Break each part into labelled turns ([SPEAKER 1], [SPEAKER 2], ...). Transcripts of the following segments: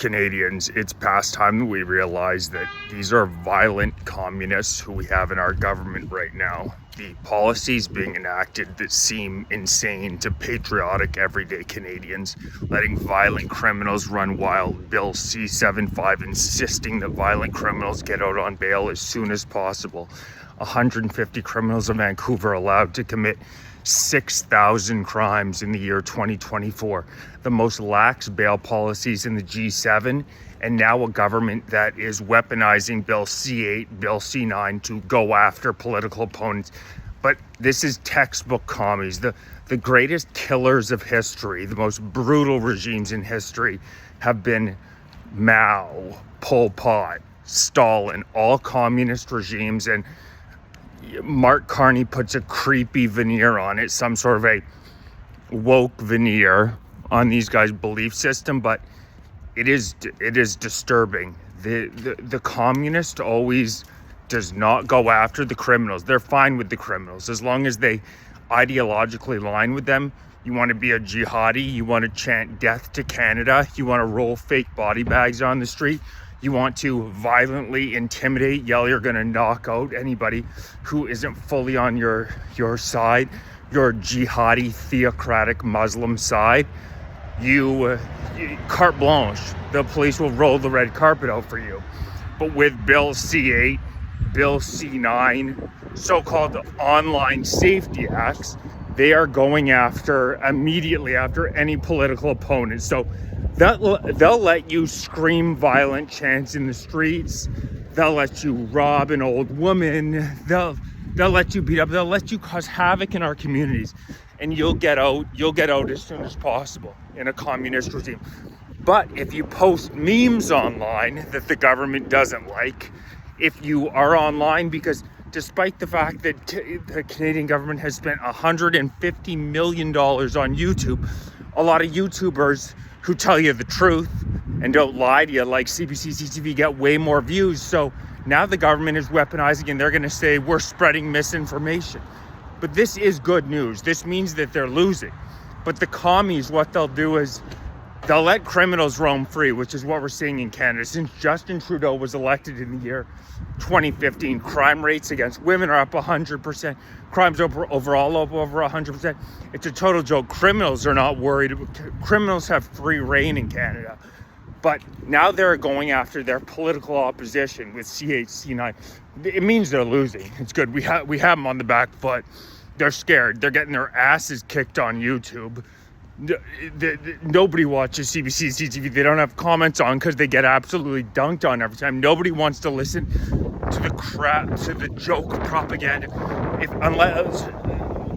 [SPEAKER 1] Canadians, it's past time that we realize that these are violent communists who we have in our government right now. The policies being enacted that seem insane to patriotic everyday Canadians, letting violent criminals run wild. Bill C-75 insisting that violent criminals get out on bail as soon as possible. 150 criminals in Vancouver allowed to commit 6,000 crimes in the year 2024. The most lax bail policies in the G7, and now a government that is weaponizing Bill C-8, Bill C-9 to go after political opponents. But this is textbook commies. The greatest killers of history, the most brutal regimes in history have been Mao, Pol Pot, Stalin, all communist regimes. And Mark Carney puts a creepy veneer on it, some sort of a woke veneer on these guys' belief system, but it is disturbing. The communist always does not go after the criminals. They're fine with the criminals as long as they ideologically align with them. You want to be a jihadi, you want to chant death to Canada, you want to roll fake body bags on the street, you want to violently intimidate, yell you're going to knock out anybody who isn't fully on your side, your jihadi, theocratic Muslim side. You carte blanche. The police will roll the red carpet out for you. But with Bill C-8, Bill C-9, so-called online safety acts, they are going after, immediately after, any political opponent. So they'll let you scream violent chants in the streets. They'll let you rob an old woman. They'll let you beat up. They'll let you cause havoc in our communities, and you'll get out as soon as possible in a communist regime. But if you post memes online that the government doesn't like, if you are online, because despite the fact that the Canadian government has spent $150 million on YouTube, a lot of YouTubers who tell you the truth and don't lie to you, like CBC, CTV, get way more views. So now the government is weaponizing, and they're going to say we're spreading misinformation. But this is good news. This means that they're losing. But the commies, what they'll do is they'll let criminals roam free, which is what we're seeing in Canada. Since Justin Trudeau was elected in the year 2015, crime rates against women are up 100%. Crimes overall up over 100%. It's a total joke. Criminals are not worried. Criminals have free reign in Canada. But now they're going after their political opposition with C-8, C-9. It means they're losing. It's good. We have them on the back foot. They're scared. They're getting their asses kicked on YouTube. Nobody watches CBC, CTV. They don't have comments on because they get absolutely dunked on every time. Nobody wants to listen to the crap, to the joke propaganda. Unless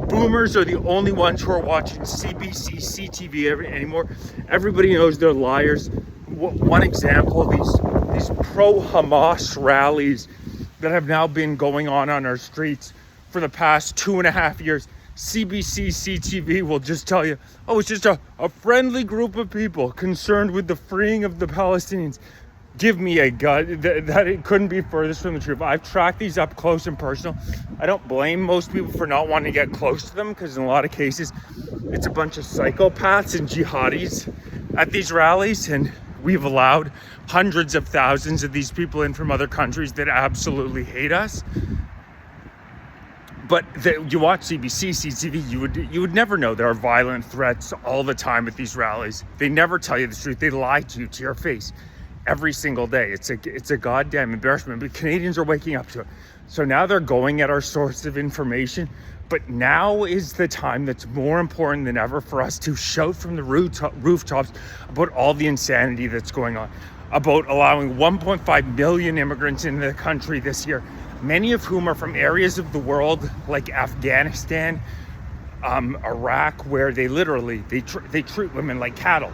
[SPEAKER 1] boomers are the only ones who are watching CBC, CTV anymore. Everybody knows they're liars. One example, these pro-Hamas rallies that have now been going on our streets for the past 2.5 years. CBC, CTV will just tell you, oh, it's just a friendly group of people concerned with the freeing of the Palestinians. Give me a gut that it couldn't be furthest from the truth. I've tracked these up close and personal. I don't blame most people for not wanting to get close to them, because in a lot of cases, it's a bunch of psychopaths and jihadis at these rallies, and we've allowed hundreds of thousands of these people in from other countries that absolutely hate us. But you watch CBC, CTV, you would never know there are violent threats all the time at these rallies. They never tell you the truth. They lie to you to your face every single day. It's a goddamn embarrassment. But Canadians are waking up to it. So now they're going at our source of information. But now is the time that's more important than ever for us to shout from the rooftops about all the insanity that's going on, about allowing 1.5 million immigrants into the country this year, many of whom are from areas of the world like Afghanistan, Iraq, where they literally treat women like cattle.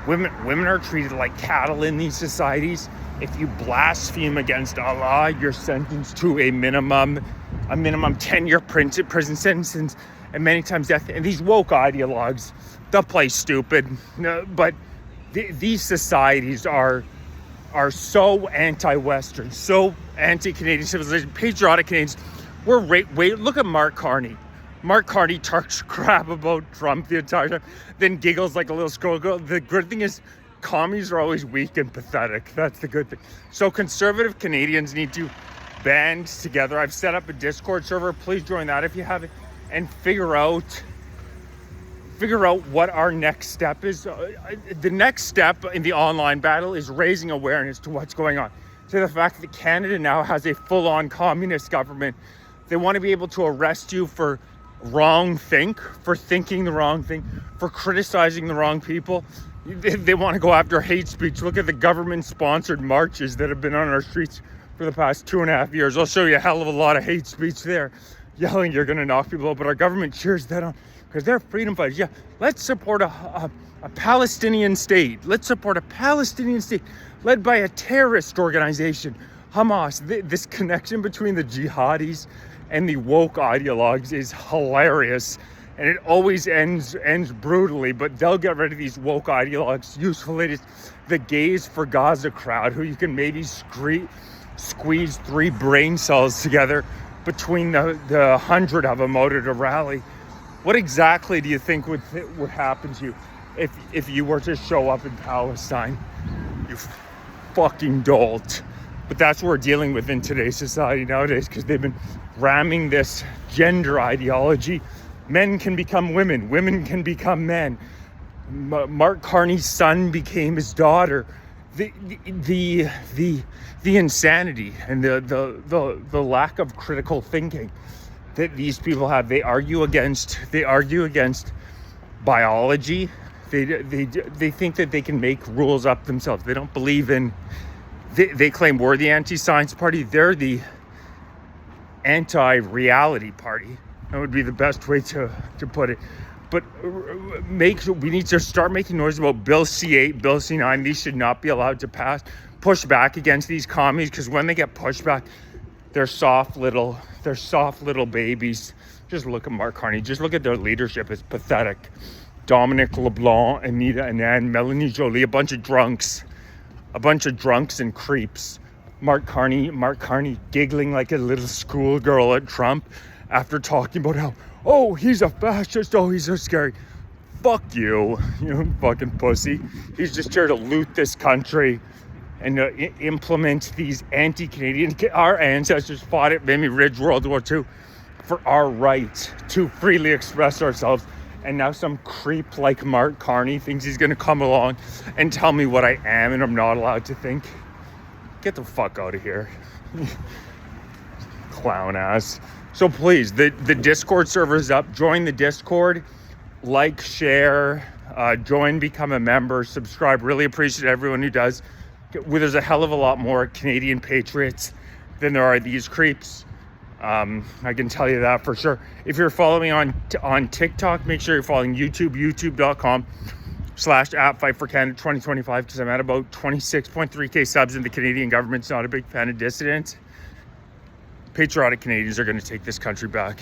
[SPEAKER 1] Women are treated like cattle in these societies. If you blaspheme against Allah, you're sentenced to a minimum 10-year prison sentence, and many times death. And these woke ideologues, they'll play stupid, but these societies are so anti-Western, so anti-Canadian civilization, patriotic Canadians. Look at Mark Carney. Mark Carney talks crap about Trump the entire time, then giggles like a little schoolgirl. The good thing is, commies are always weak and pathetic. That's the good thing. So conservative Canadians need to band together. I've set up a Discord server. Please join that if you haven't, and figure out what our next step is. The next step in the online battle is raising awareness to what's going on, to the fact that Canada now has a full-on communist government. They want to be able to arrest you for for thinking the wrong thing, for criticizing the wrong people. They want to go after hate speech. Look at the government-sponsored marches that have been on our streets for the past 2.5 years. I'll show you a hell of a lot of hate speech there, yelling you're going to knock people out, but our government cheers that on because they're freedom fighters. Yeah, let's support a Palestinian state. Let's support a Palestinian state led by a terrorist organization, Hamas. This connection between the jihadis and the woke ideologues is hilarious, and it always ends brutally, but they'll get rid of these woke ideologues. Useful ladies, the Gays for Gaza crowd, who you can maybe squeeze 3 brain cells together between the 100 of them out at a rally. What exactly do you think would happen to you if you were to show up in Palestine? You fucking dolt. But that's what we're dealing with in today's society nowadays, because they've been ramming this gender ideology. Men can become women. Women can become men. Mark Carney's son became his daughter. The insanity and the lack of critical thinking that these people have. They argue against biology. They think that they can make rules up themselves. They don't believe in. They claim we're the anti-science party. They're the anti-reality party. That would be the best way to put it. But we need to start making noise about Bill C-8, Bill C-9. These should not be allowed to pass. Push back against these commies, because when they get pushed back, they're soft little babies. Just look at Mark Carney. Just look at their leadership. It's pathetic. Dominic LeBlanc, Anita Anand, Melanie Jolie, a bunch of drunks and creeps. Mark Carney giggling like a little schoolgirl at Trump after talking about how, oh, he's a fascist, oh, he's so scary. Fuck you, you fucking pussy. He's just here to loot this country and implement these anti-Canadian. Our ancestors fought at Vimy Ridge World War II for our right to freely express ourselves. And now some creep like Mark Carney thinks he's going to come along and tell me what I am and I'm not allowed to think. Get the fuck out of here. Clown ass. So please, the Discord server is up. Join the Discord. Like, share, join, become a member, subscribe. Really appreciate everyone who does. There's a hell of a lot more Canadian patriots than there are these creeps. I can tell you that for sure. If you're following on TikTok, make sure you're following YouTube, youtube.com/@FightForCanada 2025, because I'm at about 26.3k subs and the Canadian government's not a big fan of dissidents. Patriotic Canadians are going to take this country back.